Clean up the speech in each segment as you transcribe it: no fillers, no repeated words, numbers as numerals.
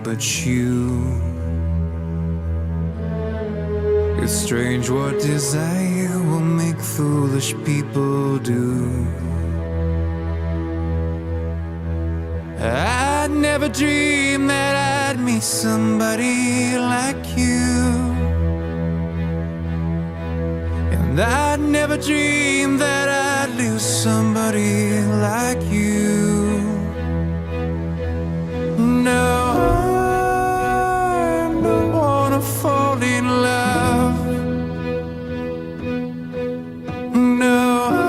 but you. It's strange what desire will make foolish people do. I'd never dream that I'd meet somebody like you, and I'd never dream that I'd lose somebody like you. No, I don't wanna fall in love. No, I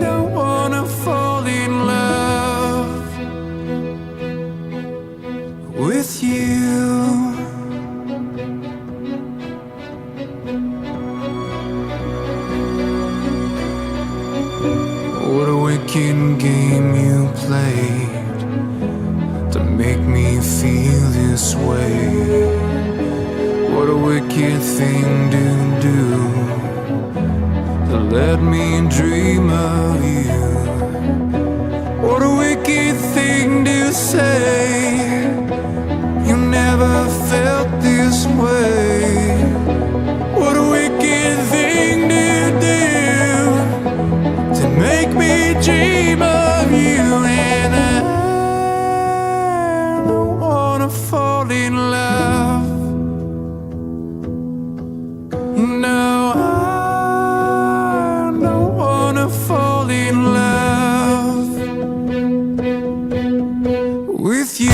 don't wanna fall in love with you. What a wicked game you played to make me feel this way. What a wicked thing to do, to let me dream of you. What a wicked thing to say, you never felt this way. What a wicked thing to do, to make me dream of you. And I don't wanna fall in love. No, I don't wanna fall in love with you.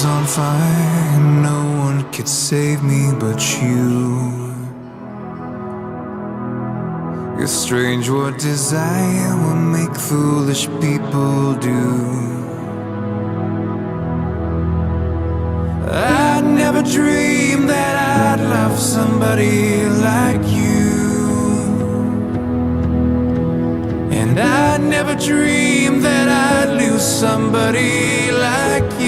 On fire, no one could save me but you. It's strange what desire will make foolish people do. I'd never dream that I'd love somebody like you, and I'd never dream that I'd lose somebody like you.